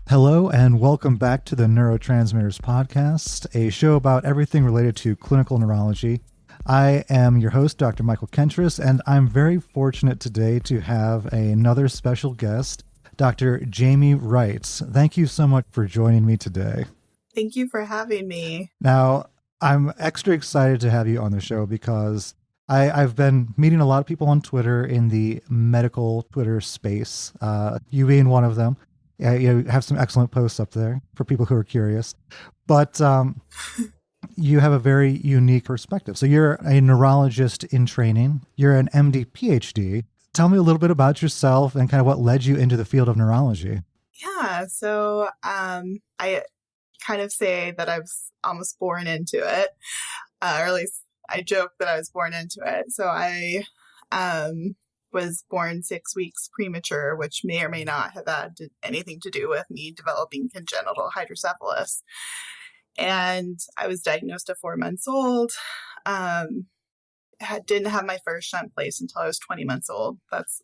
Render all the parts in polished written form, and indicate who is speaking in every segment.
Speaker 1: Hello and welcome back to the Neurotransmitters podcast, a show about everything related to clinical neurology. I am your host, Dr. Michael Kentris, and I'm very fortunate today to have another special guest, Dr. Jamie Wright. Thank you so much for joining me today.
Speaker 2: Thank you for having me.
Speaker 1: Now, I'm extra excited to have you on the show because I've been meeting a lot of people on Twitter in the medical Twitter space, you being one of them. You have some excellent posts up there for people who are curious, but you have a very unique perspective. So you're a neurologist in training. You're an MD, PhD. Tell me a little bit about yourself and kind of what led you into the field of neurology.
Speaker 2: Yeah, so I kind of say that I was almost born into it, or at least I joke that I was born into it. So I was born 6 weeks premature, which may or may not have had anything to do with me developing congenital hydrocephalus. And I was diagnosed at 4 months old. Didn't have my first shunt placed until I was 20 months old. That's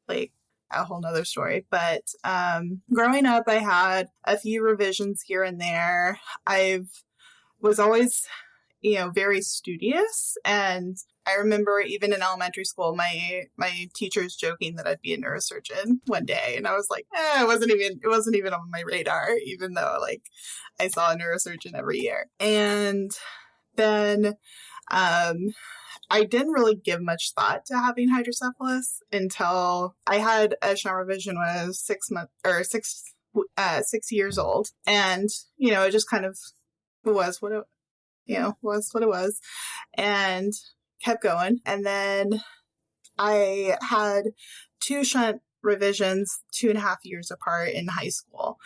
Speaker 2: like a whole nother story. But growing up, I had a few revisions here and there. I was always, very studious. And I remember even in elementary school, my teachers joking that I'd be a neurosurgeon one day. And I was like, it wasn't even on my radar, even though I saw a neurosurgeon every year. And then I didn't really give much thought to having hydrocephalus until I had a shunt revision when I was 6 years old. And, it just kind of was what it was, and kept going. And then I had 2 shunt revisions 2.5 years apart in high school.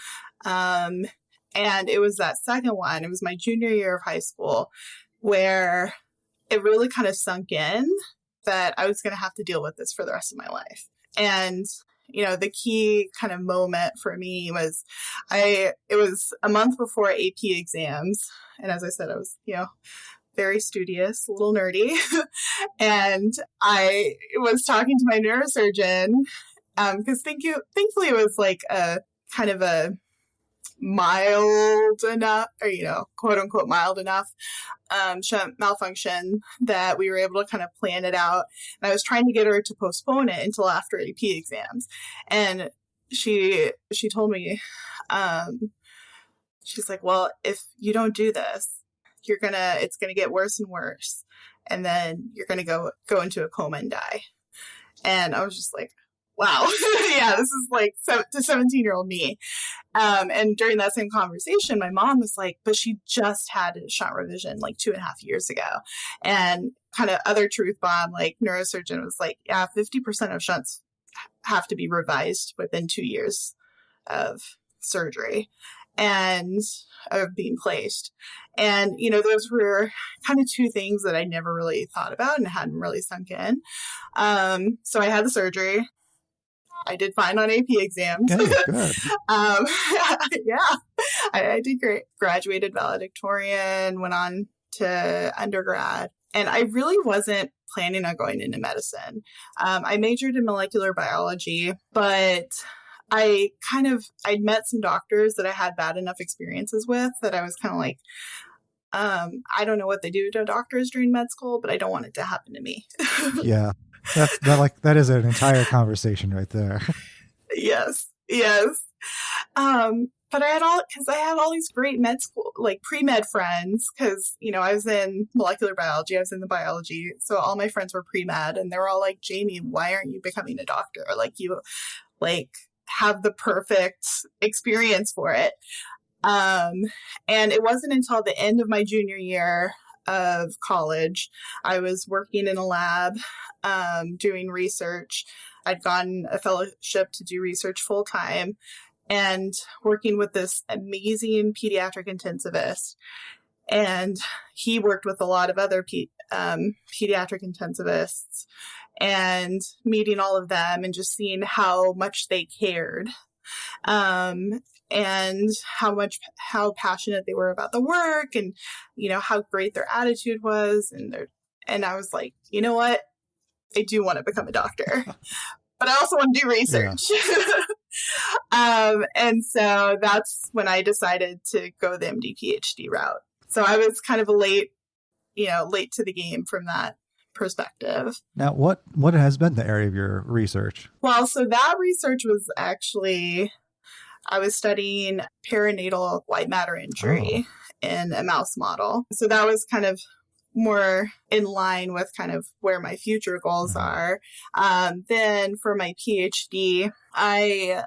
Speaker 2: And it was that second one, it was my junior year of high school, where it really kind of sunk in that I was going to have to deal with this for the rest of my life. And the key kind of moment for me was it was a month before AP exams. And as I said, I was, very studious, a little nerdy. And I was talking to my neurosurgeon because thankfully it was like a kind of a mild enough, or, quote unquote mild enough shunt malfunction that we were able to kind of plan it out. And I was trying to get her to postpone it until after AP exams. And she told me, she's like, well, if you don't do this, it's gonna get worse and worse. And then you're gonna go into a coma and die. And I was just like, wow, yeah, this is like the 17-year-old me. And during that same conversation, my mom was like, but she just had a shunt revision like 2.5 years ago. And kind of other truth bomb, like neurosurgeon was like, yeah, 50% of shunts have to be revised within 2 years of surgery and of being placed. And, those were kind of 2 things that I never really thought about and hadn't really sunk in. So I had the surgery. I did fine on AP exams.
Speaker 1: Okay, good.
Speaker 2: Yeah, I did great. Graduated valedictorian, went on to undergrad. And I really wasn't planning on going into medicine. I majored in molecular biology, but I'd met some doctors that I had bad enough experiences with that I was kind of like, I don't know what they do to doctors during med school, but I don't want it to happen to me.
Speaker 1: Yeah. That is an entire conversation right there.
Speaker 2: Yes. But I had all these great med school, like pre-med friends, because, I was in molecular biology, I was in the biology. So all my friends were pre-med and they were all like, Jamie, why aren't you becoming a doctor? You have the perfect experience for it. And it wasn't until the end of my junior year of college, I was working in a lab, doing research. I'd gotten a fellowship to do research full time and working with this amazing pediatric intensivist. And he worked with a lot of other pediatric intensivists, and meeting all of them and just seeing how much they cared. And how passionate they were about the work, and, how great their attitude was. And I was like, you know what? I do want to become a doctor, but I also want to do research. Yeah. And so that's when I decided to go the MD PhD route. So I was kind of late to the game from that perspective.
Speaker 1: Now, what has been the area of your research?
Speaker 2: Well, so that research was actually, I was studying perinatal white matter injury in a mouse model. So that was kind of more in line with kind of where my future goals are. Then for my PhD, I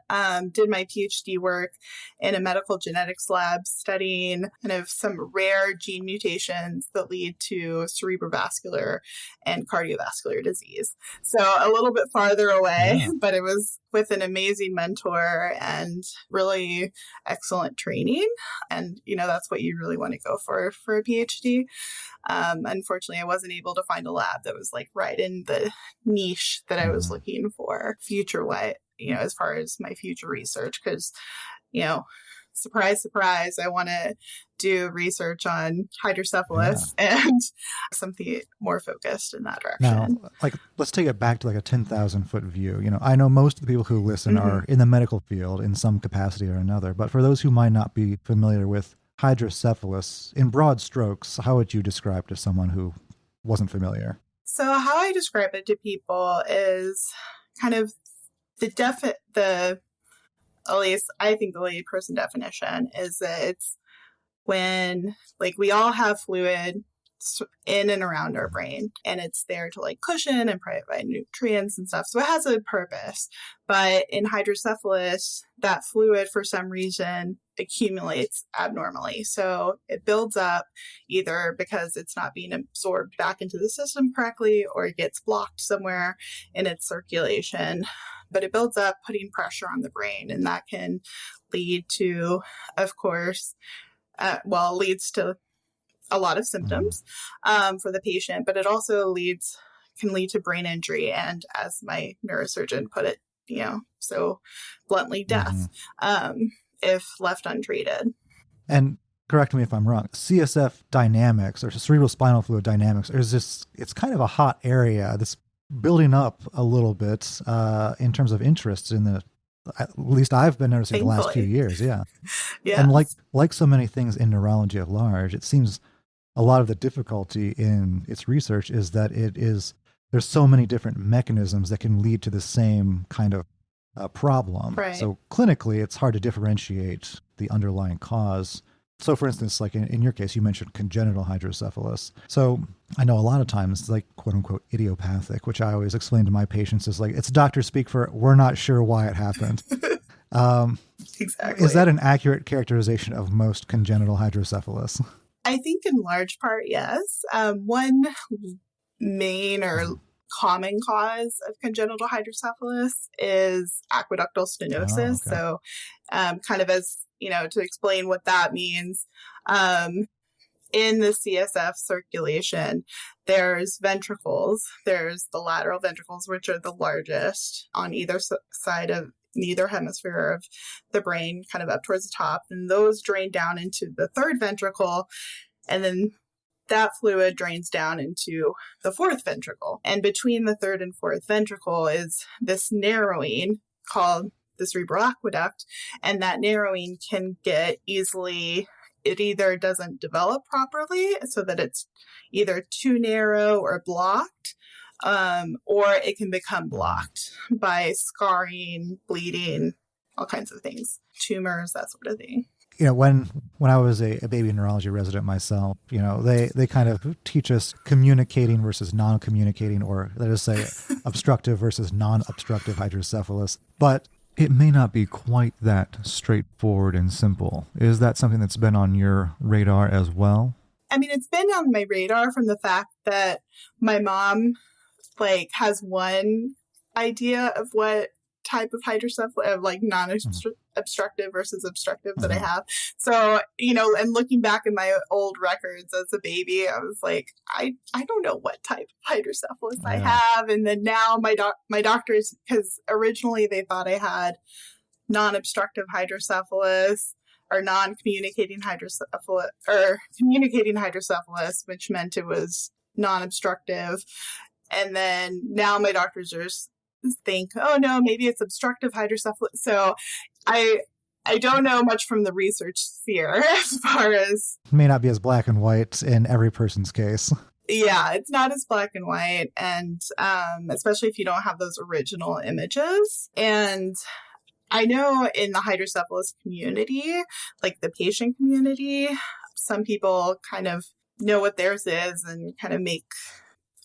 Speaker 2: did my PhD work in a medical genetics lab studying kind of some rare gene mutations that lead to cerebrovascular and cardiovascular disease. So a little bit farther away, but it was with an amazing mentor and really excellent training. And, that's what you really want to go for a PhD. Unfortunately, I wasn't able to find a lab that was like right in the niche that I was looking for future-wise, as far as my future research, because, surprise, surprise, I want to do research on hydrocephalus and something more focused in that direction.
Speaker 1: Now, let's take it back to a 10,000 foot view. I know most of the people who listen are in the medical field in some capacity or another, but for those who might not be familiar with hydrocephalus, in broad strokes, how would you describe to someone who wasn't familiar?
Speaker 2: So how I describe it to people is kind of at least I think the layperson definition is that it's when we all have fluid in and around our brain, and it's there to cushion and provide nutrients and stuff. So it has a purpose. But in hydrocephalus, that fluid for some reason accumulates abnormally. So it builds up either because it's not being absorbed back into the system correctly, or it gets blocked somewhere in its circulation. But it builds up, putting pressure on the brain, and that can lead to, of course, leads to a lot of symptoms for the patient, but it also can lead to brain injury and, as my neurosurgeon put it, so bluntly, death if left untreated.
Speaker 1: And correct me if I'm wrong, CSF dynamics or cerebral spinal fluid dynamics it's kind of a hot area that's building up a little bit in terms of interest in the, at least I've been noticing the last few years. Yeah. And like so many things in neurology at large, it seems a lot of the difficulty in its research is that there's so many different mechanisms that can lead to the same kind of problem.
Speaker 2: Right.
Speaker 1: So clinically, it's hard to differentiate the underlying cause. So for instance, in your case, you mentioned congenital hydrocephalus. So I know a lot of times it's quote unquote idiopathic, which I always explain to my patients is it's doctor speak for, we're not sure why it happened.
Speaker 2: Exactly.
Speaker 1: Is that an accurate characterization of most congenital hydrocephalus?
Speaker 2: I think in large part, yes. One main or common cause of congenital hydrocephalus is aqueductal stenosis. So kind of as, to explain what that means, in the CSF circulation, there's ventricles. There's the lateral ventricles, which are the largest on either side of neither hemisphere of the brain, kind of up towards the top. And those drain down into the third ventricle. And then that fluid drains down into the fourth ventricle. And between the third and fourth ventricle is this narrowing called the cerebral aqueduct. And that narrowing can get it either doesn't develop properly so that it's either too narrow or blocked, or it can become blocked by scarring, bleeding, all kinds of things, tumors, that sort of thing.
Speaker 1: When I was a baby neurology resident myself, they kind of teach us communicating versus non-communicating, or let us say obstructive versus non-obstructive hydrocephalus. But it may not be quite that straightforward and simple. Is that something that's been on your radar as well?
Speaker 2: I mean, it's been on my radar from the fact that my mom has one idea of what type of hydrocephalus, non-obstructive versus obstructive that I have. So, and looking back in my old records as a baby, I was like, I don't know what type of hydrocephalus I have. And then now my doctors, because originally they thought I had non-obstructive hydrocephalus or non-communicating hydrocephalus, or communicating hydrocephalus, which meant it was non-obstructive. And then now my doctors are think, oh no, maybe it's obstructive hydrocephalus. So I don't know much from the research sphere as far as...
Speaker 1: It may not be as black and white in every person's case.
Speaker 2: Yeah, it's not as black and white, and especially if you don't have those original images. And I know in the hydrocephalus community, like the patient community, some people kind of know what theirs is and kind of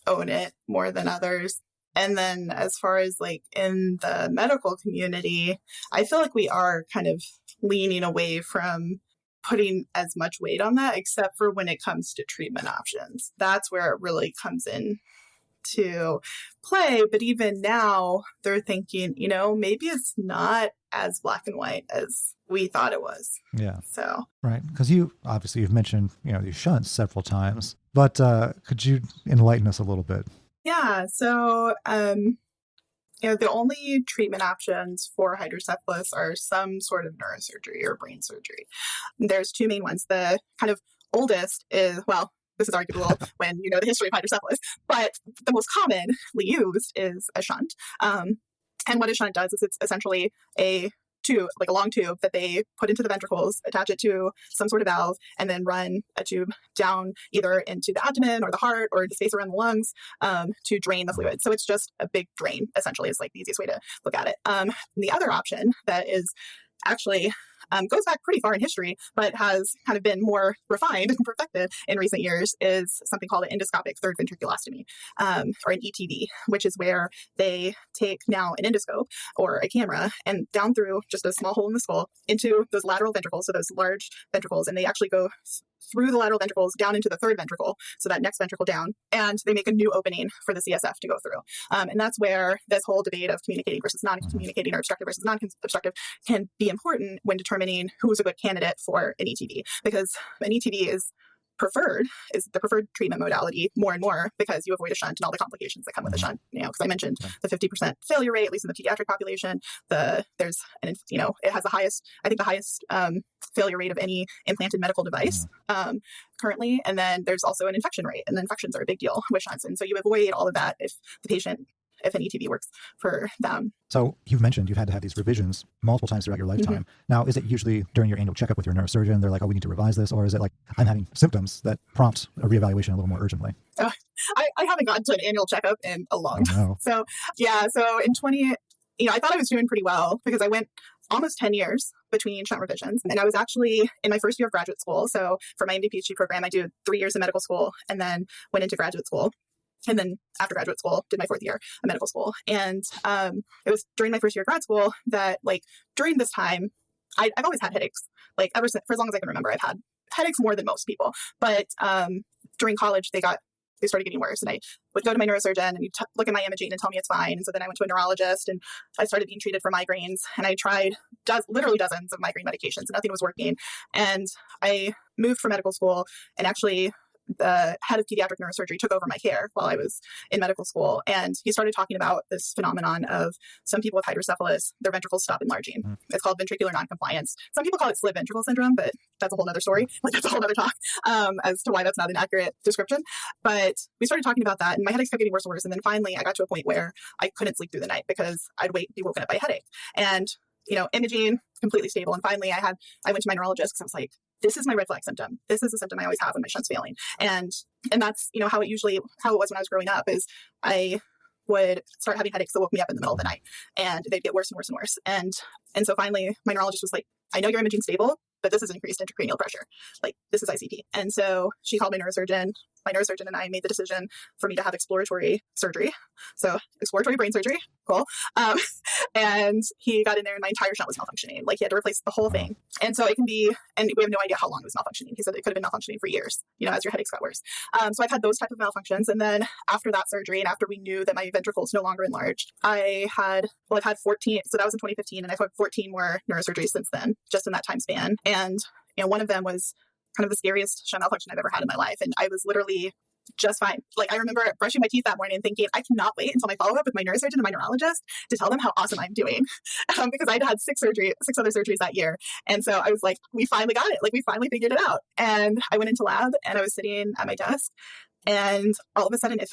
Speaker 2: own it more than others. And then as far as like in the medical community, I feel like we are kind of leaning away from putting as much weight on that, except for when it comes to treatment options. That's where it really comes in to play. But even now they're thinking, maybe it's not as black and white as we thought it was.
Speaker 1: Yeah.
Speaker 2: So. Right.
Speaker 1: Because you've mentioned, these shunts several times, but could you enlighten us a little bit?
Speaker 2: Yeah. So, the only treatment options for hydrocephalus are some sort of neurosurgery or brain surgery. There's two main ones. The kind of oldest is, well, this is arguable when you know the history of hydrocephalus, but the most commonly used is a shunt. And what a shunt does is it's essentially a tube, like a long tube that they put into the ventricles, attach it to some sort of valve, and then run a tube down either into the abdomen or the heart or the space around the lungs to drain the fluid. So it's just a big drain, essentially, is like the easiest way to look at it. The other option that is actually goes back pretty far in history, but has kind of been more refined and perfected in recent years is something called an endoscopic third ventriculostomy, or an ETV, which is where they take now an endoscope or a camera and down through just a small hole in the skull into those lateral ventricles, so those large ventricles, and they actually go through the lateral ventricles down into the third ventricle, so that next ventricle down, and they make a new opening for the CSF to go through. And that's where this whole debate of communicating versus non-communicating or obstructive versus non-obstructive can be important when determining who's a good candidate for an ETV, because an ETV is the preferred treatment modality more and more because you avoid a shunt and all the complications that come with a shunt. Because I mentioned the 50% failure rate, at least in the pediatric population. It has the highest failure rate of any implanted medical device currently. And then there's also an infection rate, and infections are a big deal with shunts. And so you avoid all of that if an ETV works for them.
Speaker 1: So you've mentioned you've had to have these revisions multiple times throughout your lifetime. Now, is it usually during your annual checkup with your neurosurgeon, they're like, oh, we need to revise this? Or is it like, I'm having symptoms that prompt a reevaluation a little more urgently?
Speaker 2: I haven't gotten to an annual checkup in a long time. No. So in I thought I was doing pretty well because I went almost 10 years between shunt revisions. And I was actually in my first year of graduate school. So for my MD PhD program, I did 3 years of medical school and then went into graduate school. And then after graduate school, did my 4th year of medical school. And it was during my first year of grad school that, during this time, I've always had headaches. Ever since, for as long as I can remember, I've had headaches more than most people. But during college, they started getting worse. And I would go to my neurosurgeon and he'd look at my imaging and tell me it's fine. And so then I went to a neurologist and I started being treated for migraines. And I tried literally dozens of migraine medications and nothing was working. And I moved from medical school, and actually the head of pediatric neurosurgery took over my care while I was in medical school. And he started talking about this phenomenon of some people with hydrocephalus, their ventricles stop enlarging. It's called ventricular noncompliance. Some people call it slit ventricle syndrome, but that's a whole other story. That's a whole other talk as to why that's not an accurate description. But we started talking about that and my headaches kept getting worse and worse. And then finally I got to a point where I couldn't sleep through the night because I'd be woken up by a headache. And, imaging completely stable. And finally I went to my neurologist because I was like, this is my red flag symptom. This is a symptom I always have when my shunt's failing. And that's, how it was when I was growing up is I would start having headaches that woke me up in the middle of the night and they'd get worse and worse and worse. And so finally my neurologist was like, I know your imaging's stable, but this is increased intracranial pressure. This is ICP. And so she called my neurosurgeon. My neurosurgeon and I made the decision for me to have exploratory surgery. So exploratory brain surgery. Cool. And he got in there and my entire shunt was malfunctioning. He had to replace the whole thing. And so it can be, and we have no idea how long it was malfunctioning. He said it could have been malfunctioning for years, as your headaches got worse. So I've had those type of malfunctions. And then after that surgery and after we knew that my ventricles no longer enlarged, I've had 14, so that was in 2015. And I've had 14 more neurosurgeries since then, just in that time span. And, one of them was kind of the scariest shunt malfunction I've ever had in my life. And I was literally just fine. I remember brushing my teeth that morning and thinking, I cannot wait until my follow-up with my neurosurgeon and my neurologist to tell them how awesome I'm doing. Because I'd had 6 other surgeries that year. And so I was like, we finally got it. We finally figured it out. And I went into lab and I was sitting at my desk and all of a sudden it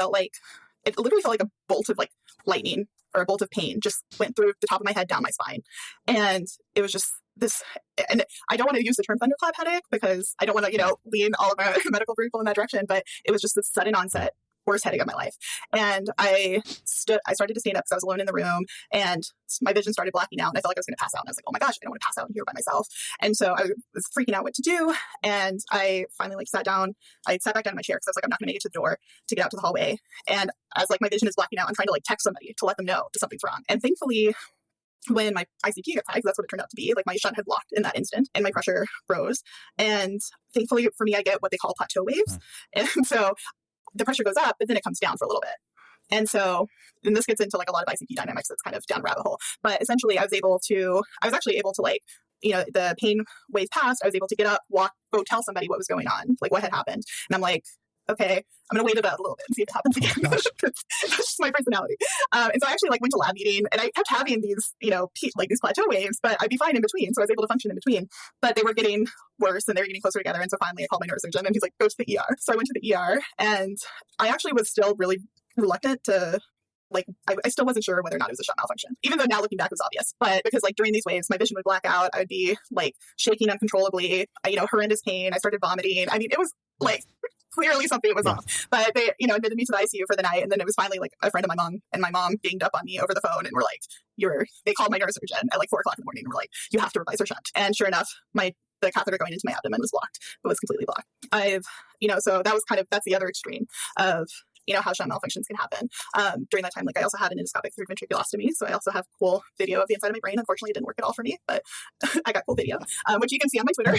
Speaker 2: literally felt like a bolt of lightning or a bolt of pain just went through the top of my head down my spine. And it was just this, and I don't want to use the term thunderclap headache because I don't want to, lean all of our medical people in that direction, but it was just this sudden onset worst headache of my life. And I started to stand up because I was alone in the room, and my vision started blacking out, and I felt like I was going to pass out. And I was like, oh my gosh, I don't want to pass out here by myself. And so I was freaking out what to do. And I finally sat down. I sat back down in my chair because I was like, I'm not going to make it to the door to get out to the hallway. And as my vision is blacking out, I'm trying to text somebody to let them know that something's wrong. And thankfully, when my ICP got high, because that's what it turned out to be, my shunt had blocked in that instant and my pressure rose. And thankfully for me, I get what they call plateau waves. And so the pressure goes up, but then it comes down for a little bit. And so, and this gets into a lot of ICP dynamics that's kind of down a rabbit hole. But essentially I was actually able to the pain wave passed. I was able to get up, walk, go tell somebody what was going on, what had happened. And I'm like, okay, I'm going to wait it out a little bit and see if it happens again. That's just my personality. And so I actually went to lab meeting, and I kept having these, these plateau waves, but I'd be fine in between. So I was able to function in between, but they were getting worse and they were getting closer together. And so finally I called my neurosurgeon, and he's like, go to the ER. So I went to the ER, and I actually was still really reluctant to I still wasn't sure whether or not it was a shunt malfunction, even though now looking back it was obvious. But because during these waves, my vision would black out. I'd be shaking uncontrollably, horrendous pain. I started vomiting. I mean, it was clearly something was off. But they, admitted me to the ICU for the night. And then it was finally a friend of my mom and my mom ganged up on me over the phone and were like, they called my neurosurgeon at 4:00 in the morning and were like, you have to replace her shunt. And sure enough, the catheter going into my abdomen was blocked. It was completely blocked. So that was that's the other extreme of how shunt malfunctions can happen. During that time, I also had an endoscopic through ventriculostomy. So I also have cool video of the inside of my brain. Unfortunately, it didn't work at all for me, but I got cool video, which you can see on my Twitter.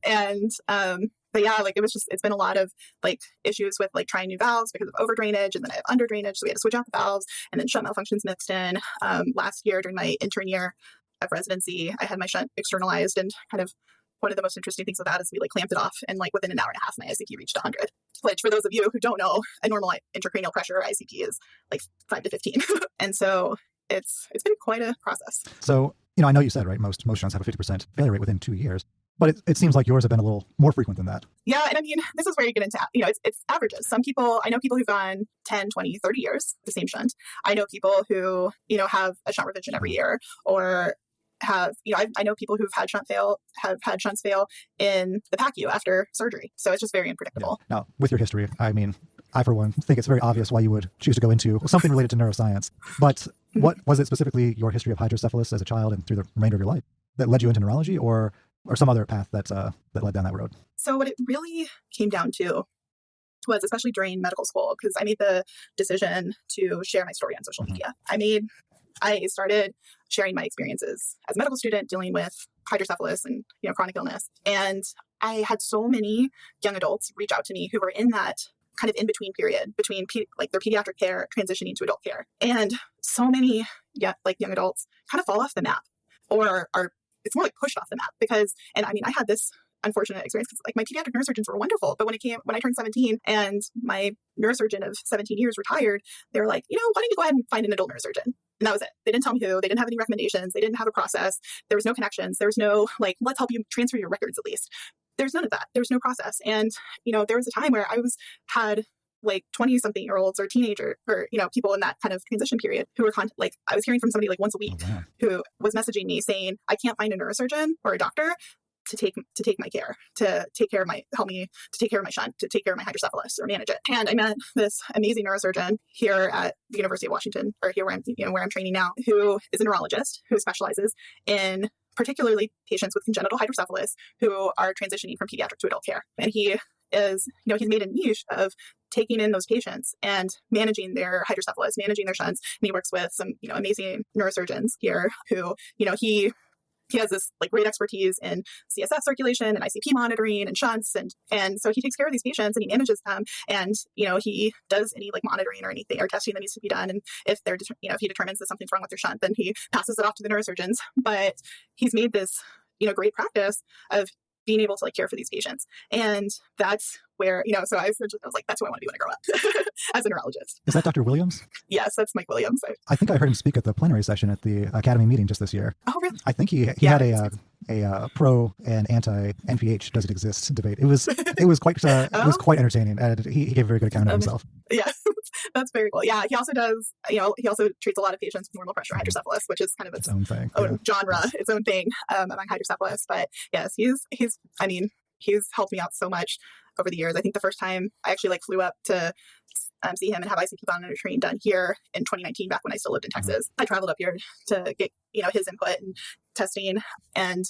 Speaker 2: And, but yeah, it's been a lot of issues with trying new valves because of over drainage, and then I have under drainage. So we had to switch out the valves, and then shunt malfunctions mixed in. Last year during my intern year of residency, I had my shunt externalized, and one of the most interesting things with that is we clamped it off, and within an hour and a half, my ICP reached 100, which for those of you who don't know, a normal intracranial pressure ICP is 5 to 15. And so it's been quite a process.
Speaker 1: So, I know you said, right, most shunts have a 50% failure rate within 2 years, but it seems like yours have been a little more frequent than that.
Speaker 2: Yeah. And I mean, this is where you get into, it's averages. I know people who've gone 10, 20, 30 years, the same shunt. I know people who, have a shunt revision every year, or have, I know people who've had shunts fail in the PACU after surgery. So it's just very unpredictable.
Speaker 1: Yeah. Now, with your history, I mean, I, for one, think it's very obvious why you would choose to go into something related to neuroscience. But what was it specifically your history of hydrocephalus as a child and through the remainder of your life that led you into neurology, or some other path that led down that road? So
Speaker 2: what it really came down to was, especially during medical school, because I made the decision to share my story on social media. I started sharing my experiences as a medical student dealing with hydrocephalus and chronic illness. And I had so many young adults reach out to me who were in that kind of in-between period between their pediatric care transitioning to adult care. And so many young adults kind of fall off the map, or it's more pushed off the map because, and I mean, I had this unfortunate experience because my pediatric neurosurgeons were wonderful, but when I turned 17 and my neurosurgeon of 17 years retired, they were like, why don't you go ahead and find an adult neurosurgeon? And that was it. They didn't tell me who. They didn't have any recommendations. They didn't have a process. There was no connections. There was no let's help you transfer your records at least. There's none of that. There's no process. And there was a time where I had 20-something-year-olds or teenager or people in that kind of transition period who were I was hearing from somebody once a week who was messaging me saying, I can't find a neurosurgeon or a doctor to take my care, to take care of my shunt, to take care of my hydrocephalus or manage it. And I met this amazing neurosurgeon here at the University of Washington, or here where I'm training now, who is a neurologist who specializes in particularly patients with congenital hydrocephalus who are transitioning from pediatric to adult care. And he is, he's made a niche of taking in those patients and managing their hydrocephalus, managing their shunts. And he works with some, amazing neurosurgeons here who, he has this great expertise in CSF circulation and ICP monitoring and shunts. And so he takes care of these patients and he manages them. And, he does any monitoring or anything or testing that needs to be done. And if if he determines that something's wrong with your shunt, then he passes it off to the neurosurgeons. But he's made this, great practice of being able to care for these patients. And that's where, so I was like, that's who I want to be when I grow up as a neurologist.
Speaker 1: Is that Dr. Williams?
Speaker 2: Yes, that's Mike Williams.
Speaker 1: I think I heard him speak at the plenary session at the Academy meeting just this year.
Speaker 2: Oh, really?
Speaker 1: I think he had a pro and anti NPH does it exist debate. It was quite it was quite entertaining, and he gave a very good account of himself.
Speaker 2: Yeah, That's very cool. Yeah, he also does, he also treats a lot of patients with normal pressure hydrocephalus, which is kind of its
Speaker 1: own thing,
Speaker 2: own genre, its own thing among hydrocephalus. But yes, he's helped me out so much over the years. I think the first time I actually flew up to see him and have ICP monitoring done here in 2019, back when I still lived in Texas. I traveled up here to get, his input and testing, and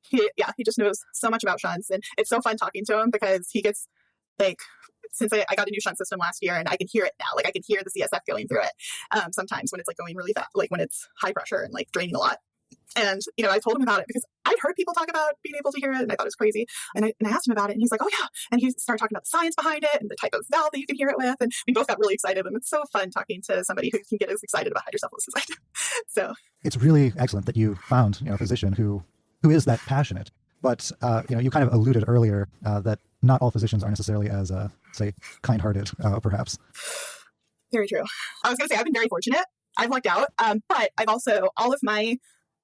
Speaker 2: he just knows so much about shunts, and it's so fun talking to him because he gets since I got a new shunt system last year, and I can hear it now. I can hear the CSF going through it sometimes when it's going really fast, when it's high pressure and draining a lot. And, I told him about it because I'd heard people talk about being able to hear it, and I thought it was crazy. And I asked him about it, and he's like, oh, yeah. And he started talking about the science behind it and the type of valve that you can hear it with. And we both got really excited. And it's so fun talking to somebody who can get as excited about hydrocephalus as I do. So
Speaker 1: it's really excellent that you found a physician who is that passionate. But, you kind of alluded earlier that not all physicians are necessarily as, say, kind-hearted, perhaps.
Speaker 2: Very true. I was going to say, I've been very fortunate. I've lucked out. But I've also, all of my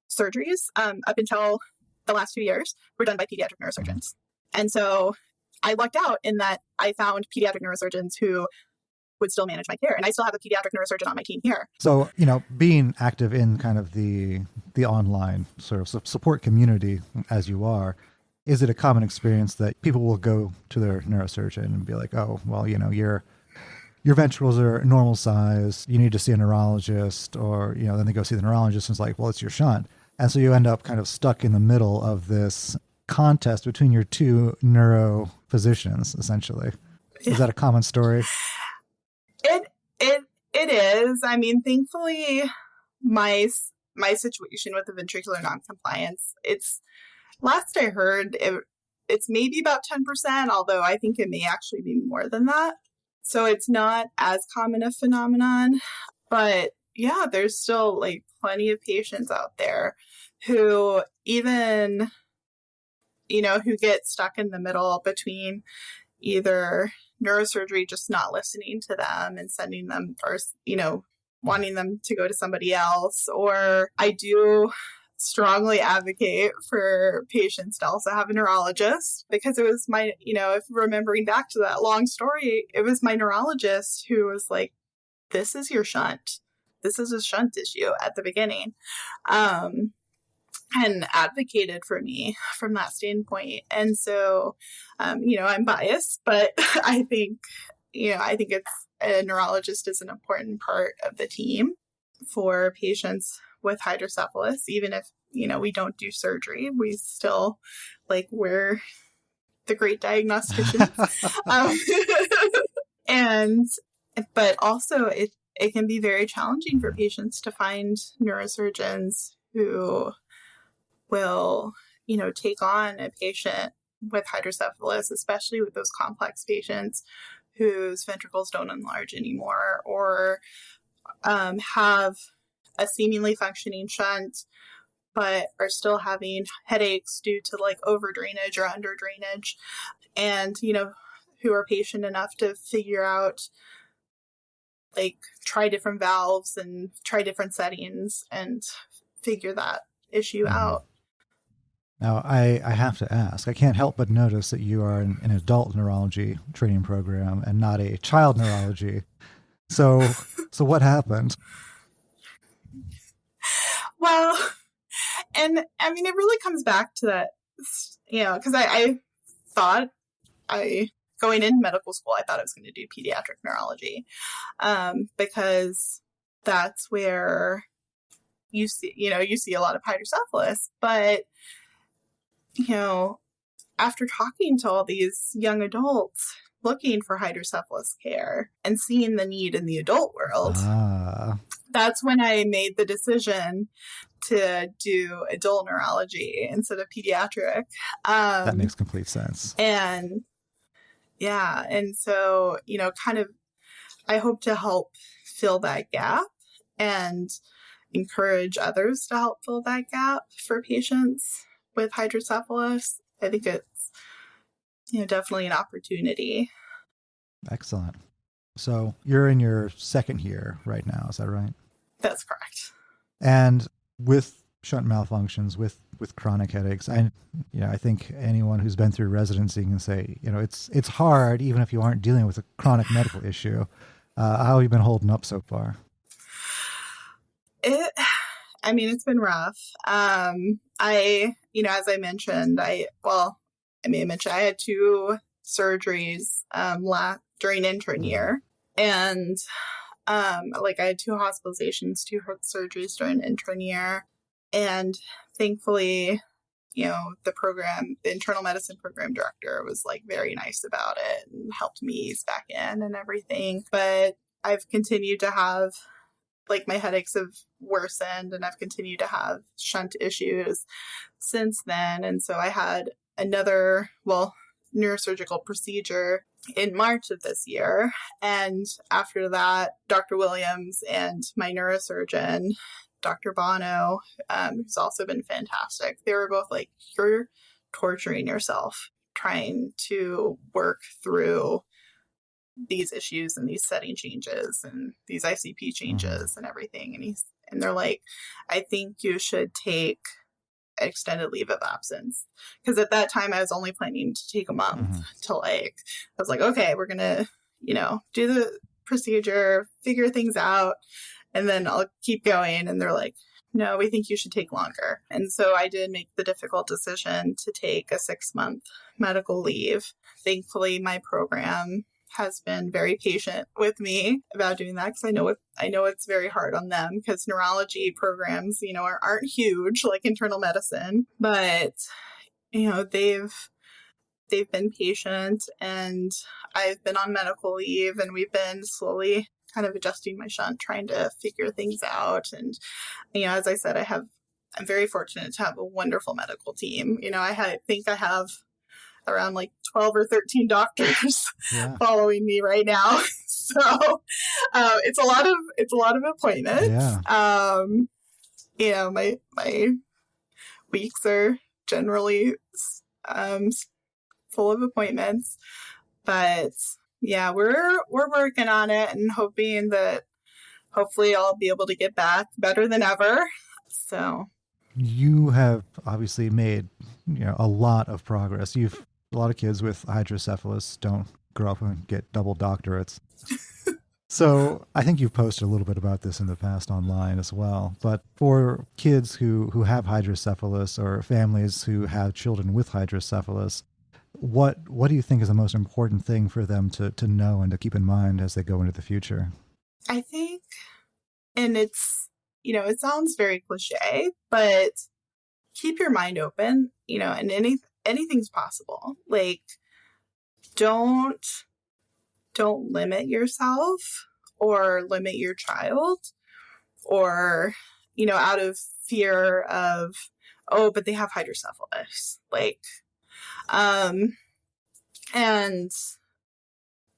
Speaker 2: surgeries up until the last 2 years were done by pediatric neurosurgeons. And so I lucked out in that I found pediatric neurosurgeons who would still manage my care. And I still have a pediatric neurosurgeon on my team here.
Speaker 1: So, being active in kind of the online sort of support community as you are, is it a common experience that people will go to their neurosurgeon and be like, oh, well, your ventricles are normal size, you need to see a neurologist, or, then they go see the neurologist and it's like, well, it's your shunt. And so you end up kind of stuck in the middle of this contest between your two neuro physicians, essentially. Is that a common story?
Speaker 2: It is. I mean, thankfully, my situation with the ventricular noncompliance, it's, last I heard, it's maybe about 10%, although I think it may actually be more than that. So it's not as common a phenomenon, but yeah, there's still plenty of patients out there who even, who get stuck in the middle between either neurosurgery just not listening to them and sending them, or, wanting them to go to somebody else. Or I do strongly advocate for patients to also have a neurologist, because it was my, if remembering back to that long story, it was my neurologist who was like, this is your shunt. This is a shunt issue at the beginning. And advocated for me from that standpoint. And so, I'm biased, but I think it's, a neurologist is an important part of the team for patients with hydrocephalus. Even if, we don't do surgery, we still, we're the great diagnosticians. But also it can be very challenging for patients to find neurosurgeons who will, take on a patient with hydrocephalus, especially with those complex patients whose ventricles don't enlarge anymore, or have a seemingly functioning shunt, but are still having headaches due to over drainage or under drainage, and, who are patient enough to figure out, try different valves and try different settings and figure that issue out.
Speaker 1: Now, I have to ask, I can't help but notice that you are in an adult neurology training program and not a child neurology. So what happened?
Speaker 2: Well, and I mean, it really comes back to that, because I thought going into medical school, I thought I was going to do pediatric neurology, because that's where you see a lot of hydrocephalus. But, after talking to all these young adults looking for hydrocephalus care and seeing the need in the adult world, that's when I made the decision to do adult neurology instead of pediatric.
Speaker 1: That makes complete sense.
Speaker 2: And so, kind of, I hope to help fill that gap and encourage others to help fill that gap for patients with hydrocephalus. I think it's, definitely an opportunity.
Speaker 1: Excellent. So you're in your second year right now, is that right?
Speaker 2: That's correct.
Speaker 1: And with shunt malfunctions, with chronic headaches, I think anyone who's been through residency can say, it's hard even if you aren't dealing with a chronic medical issue. How have you been holding up so far?
Speaker 2: It's been rough. As I mentioned, I had two surgeries during intern year, and I had two hospitalizations, two surgeries during intern year, and thankfully, the internal medicine program director was very nice about it and helped me ease back in and everything. But I've continued to have my headaches have worsened, and I've continued to have shunt issues since then. And so I had another, neurosurgical procedure in March of this year. And after that, Dr. Williams and my neurosurgeon, Dr. Bono, who's also been fantastic, they were both like, you're torturing yourself trying to work through these issues and these setting changes and these ICP changes and everything. And they're like, I think you should take extended leave of absence. Because at that time I was only planning to take a month till I was like, okay, we're going to, do the procedure, figure things out, and then I'll keep going. And they're like, no, we think you should take longer. And so I did make the difficult decision to take a 6-month medical leave. Thankfully, my program has been very patient with me about doing that, because I know it's very hard on them, because neurology programs, aren't huge like internal medicine, but they've been patient, and I've been on medical leave, and we've been slowly kind of adjusting my shunt, trying to figure things out. And as I said, I'm very fortunate to have a wonderful medical team. I think I have around 12 or 13 doctors following me right now. So it's a lot of appointments. Yeah. My weeks are generally full of appointments, but yeah, we're working on it and hoping that hopefully I'll be able to get back better than ever. So
Speaker 1: you have obviously made a lot of progress. A lot of kids with hydrocephalus don't grow up and get double doctorates. So I think you've posted a little bit about this in the past online as well. But for kids who have hydrocephalus, or families who have children with hydrocephalus, what do you think is the most important thing for them to know and to keep in mind as they go into the future?
Speaker 2: I think, and it's, it sounds very cliche, but keep your mind open, and anything's possible. Don't limit yourself or limit your child, or, out of fear of, oh, but they have hydrocephalus. And,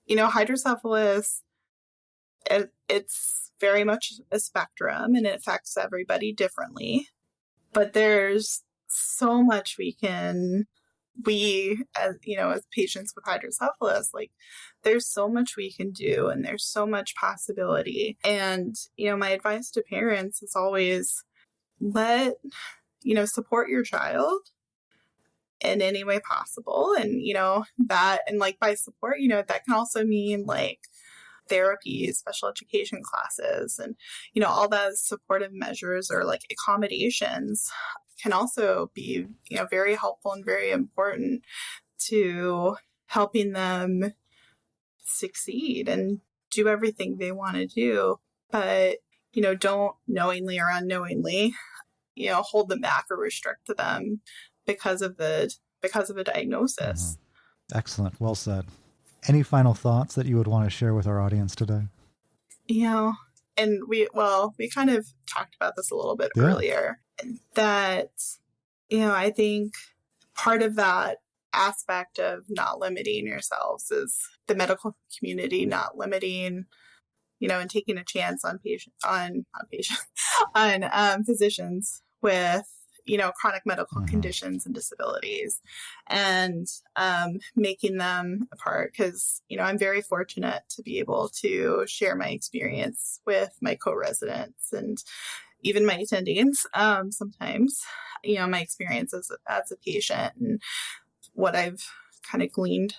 Speaker 2: hydrocephalus, it's very much a spectrum, and it affects everybody differently. But there's so much as patients with hydrocephalus, there's so much we can do, and there's so much possibility. And, my advice to parents is always support your child in any way possible. And, by support, that can also mean therapy, special education classes, and, all those supportive measures, or accommodations, can also be, very helpful and very important to helping them succeed and do everything they want to do. But, don't knowingly or unknowingly, hold them back or restrict them because of a diagnosis.
Speaker 1: Excellent. Well said. Any final thoughts that you would want to share with our audience today?
Speaker 2: And we kind of talked about this a little bit earlier, that, I think part of that aspect of not limiting yourselves is the medical community not limiting, and taking a chance on physicians with, chronic medical conditions and disabilities, and making them a part. Because, I'm very fortunate to be able to share my experience with my co-residents and even my attendings. Sometimes, my experience as a patient, and what I've kind of gleaned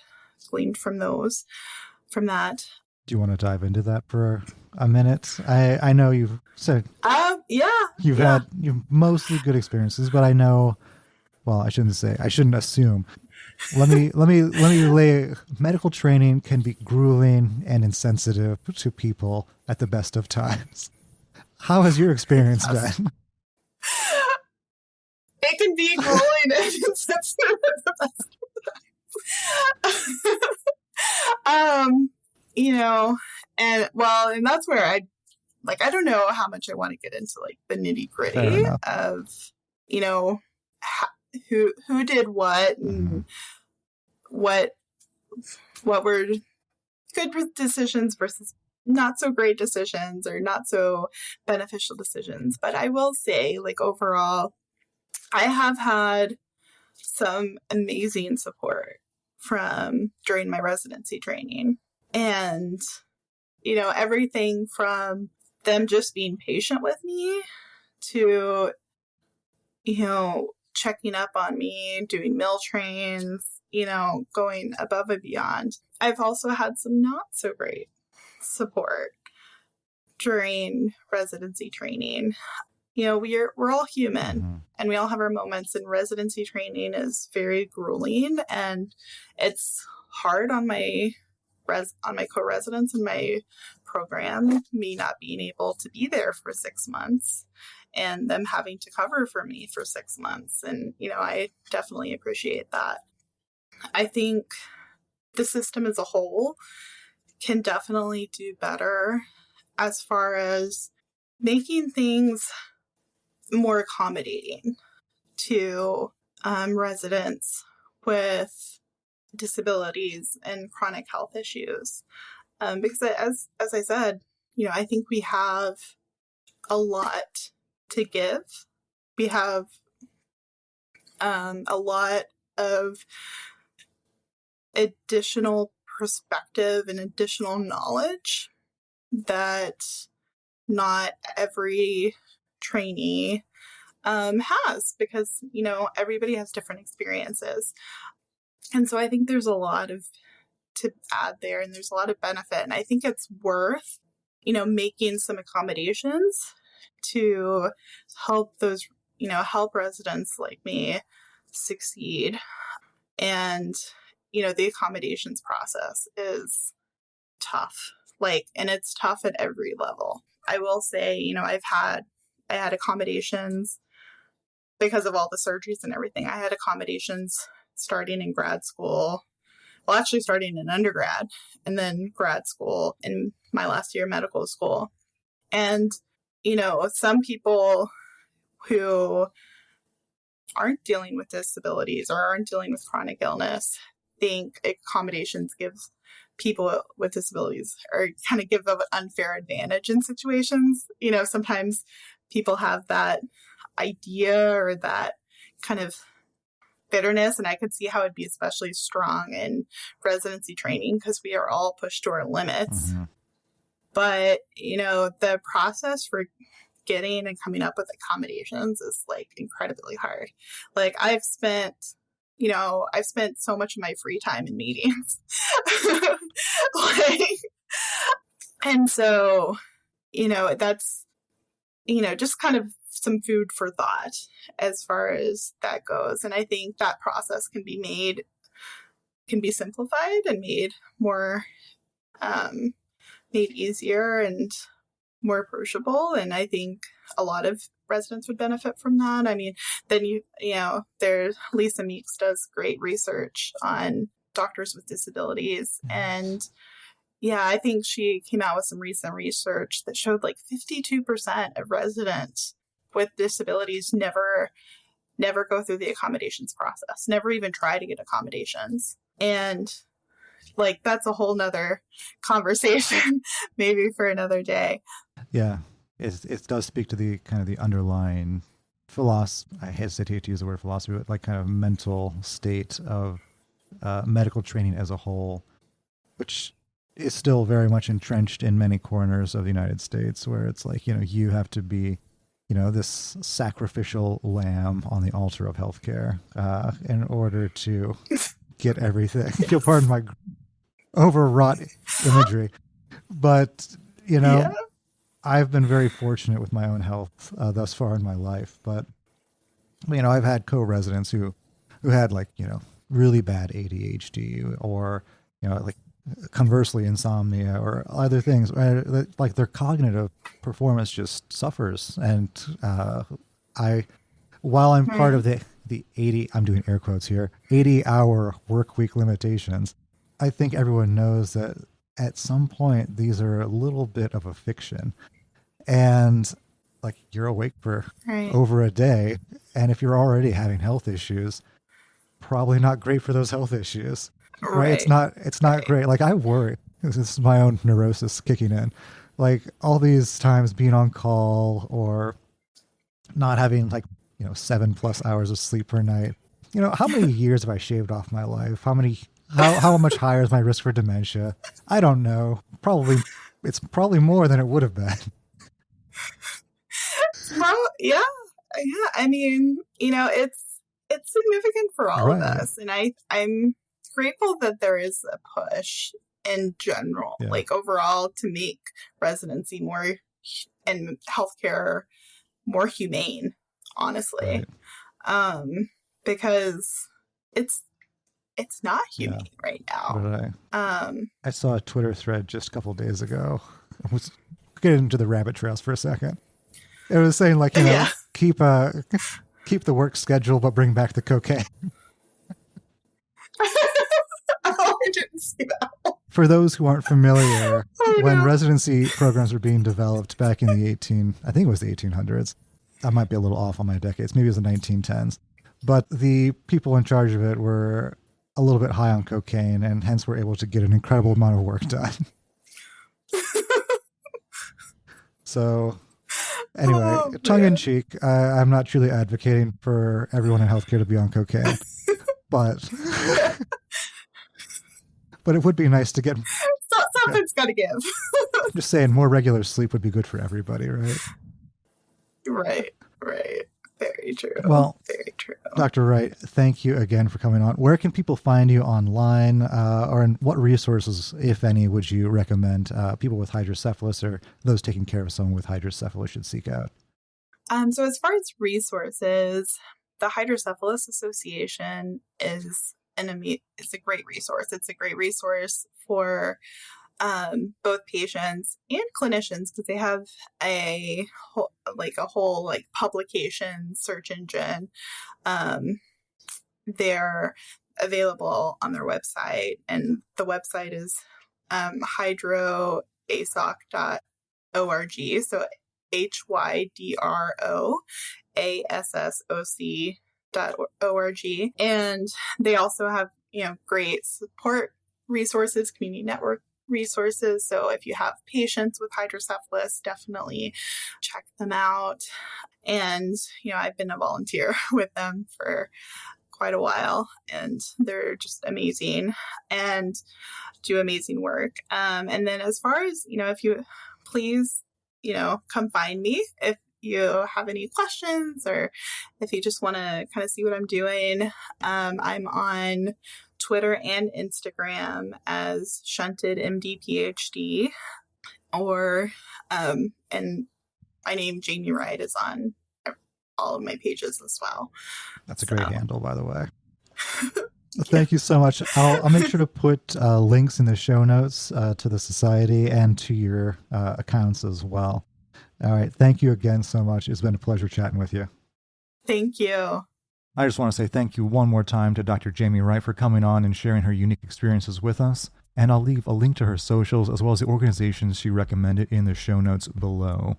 Speaker 2: from that.
Speaker 1: Do you want to dive into that for a minute? I know you've said
Speaker 2: Yeah.
Speaker 1: you've had mostly good experiences, but I know, well, I shouldn't assume. Let me lay, medical training can be grueling and insensitive to people at the best of times. How has your experience been?
Speaker 2: It can be grueling and insensitive at the best of times. And that's where I don't know how much I want to get into like the nitty gritty of, who did what and what were good decisions versus not so great decisions or not so beneficial decisions. But I will say, like, overall, I have had some amazing support during my residency training. And, everything from them just being patient with me to, checking up on me, doing meal trains, going above and beyond. I've also had some not so great support during residency training. We're all human and we all have our moments, and residency training is very grueling and it's hard on my co-residents in my program, me not being able to be there for 6 months and them having to cover for me for 6 months. And, I definitely appreciate that. I think the system as a whole can definitely do better as far as making things more accommodating to residents with disabilities and chronic health issues. Because as I said, I think we have a lot to give. We have a lot of additional perspective and additional knowledge that not every trainee has, because everybody has different experiences. And so I think there's a lot to add there, and there's a lot of benefit, and I think it's worth making some accommodations to help those help residents like me succeed. And the accommodations process is tough, and it's tough at every level. I will say, I had accommodations because of all the surgeries and everything. I had accommodations starting in grad school, well, actually starting in undergrad and then grad school in my last year of medical school. And, some people who aren't dealing with disabilities or aren't dealing with chronic illness think accommodations gives people with disabilities or kind of give them an unfair advantage in situations. Sometimes people have that idea or that kind of bitterness, and I could see how it'd be especially strong in residency training because we are all pushed to our limits. But the process for getting and coming up with accommodations is incredibly hard. I've spent so much of my free time in meetings. And so that's just kind of some food for thought as far as that goes. And I think that process can be simplified and made more, made easier and more approachable. And I think a lot of residents would benefit from that. I mean, then Lisa Meeks does great research on doctors with disabilities. And I think she came out with some recent research that showed 52% of residents with disabilities never go through the accommodations process, never even try to get accommodations. And that's a whole nother conversation, maybe for another day.
Speaker 1: Yeah, it does speak to the kind of the underlying philosophy. I hesitate to use the word philosophy, but kind of mental state of medical training as a whole, which is still very much entrenched in many corners of the United States, where it's you have to be, this sacrificial lamb on the altar of healthcare in order to get everything. You'll pardon my overwrought imagery, But,
Speaker 2: Yeah.
Speaker 1: I've been very fortunate with my own health thus far in my life. But, I've had co-residents who had really bad ADHD or, like conversely insomnia or other things, like their cognitive performance just suffers. And while I'm part of the 80, I'm doing air quotes here, 80-hour work week limitations, I think everyone knows that at some point these are a little bit of a fiction. And like you're awake for over a day, and if you're already having health issues, probably not great for those health issues. Right? It's not great. Like I worry. This is my own neurosis kicking in. Like all these times being on call or not having 7+ hours of sleep per night. How many years have I shaved off my life? How much higher is my risk for dementia? I don't know. It's probably more than it would have been.
Speaker 2: Yeah. I mean, it's significant for all of us, and I'm grateful that there is a push in general, like overall, to make residency more and healthcare more humane. Honestly, because it's not humane right now.
Speaker 1: I saw a Twitter thread just a couple of days ago. I was getting into the rabbit trails for a second. It was saying keep the work schedule, but bring back the cocaine.
Speaker 2: Oh, I didn't see that.
Speaker 1: For those who aren't familiar, when residency programs were being developed back in the I think it was the 1800s. I might be a little off on my decades. Maybe it was the 1910s. But the people in charge of it were a little bit high on cocaine and hence were able to get an incredible amount of work done. So anyway, tongue in cheek, I'm not truly advocating for everyone in healthcare to be on cocaine. But it would be nice to get...
Speaker 2: Something's got to give.
Speaker 1: I'm just saying more regular sleep would be good for everybody, right?
Speaker 2: Right. Very true.
Speaker 1: Well,
Speaker 2: very true.
Speaker 1: Dr. Wright, thank you again for coming on. Where can people find you online, or in what resources, if any, would you recommend people with hydrocephalus or those taking care of someone with hydrocephalus should seek out?
Speaker 2: So as far as resources, the Hydrocephalus Association is a great resource. It's a great resource for both patients and clinicians because they have a whole publication search engine. They're available on their website, and the website is hydroasoc.org. So hydroassoc.org. And they also have great support resources, community network resources. So if you have patients with hydrocephalus, definitely check them out. And, I've been a volunteer with them for quite a while, and they're just amazing and do amazing work. And then as far as, if you please, come find me if you have any questions or if you just want to kind of see what I'm doing. I'm on Twitter and Instagram as Shunted MD PhD, and my name Jamie Wright is on all of my pages as well.
Speaker 1: That's a great handle, by the way. Thank you so much. I'll make sure to put links in the show notes to the society and to your accounts as well. All right. Thank you again so much. It's been a pleasure chatting with you.
Speaker 2: Thank you.
Speaker 1: I just want to say thank you one more time to Dr. Jamie Wright for coming on and sharing her unique experiences with us. And I'll leave a link to her socials as well as the organizations she recommended in the show notes below.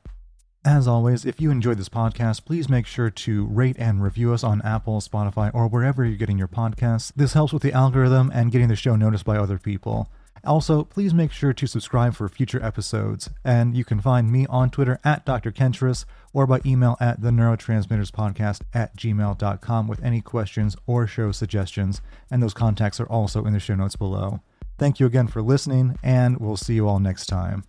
Speaker 1: As always, if you enjoyed this podcast, please make sure to rate and review us on Apple, Spotify, or wherever you're getting your podcasts. This helps with the algorithm and getting the show noticed by other people. Also, please make sure to subscribe for future episodes, and you can find me on Twitter at Dr. Kentris or by email at the neurotransmitterspodcast@gmail.com with any questions or show suggestions, and those contacts are also in the show notes below. Thank you again for listening, and we'll see you all next time.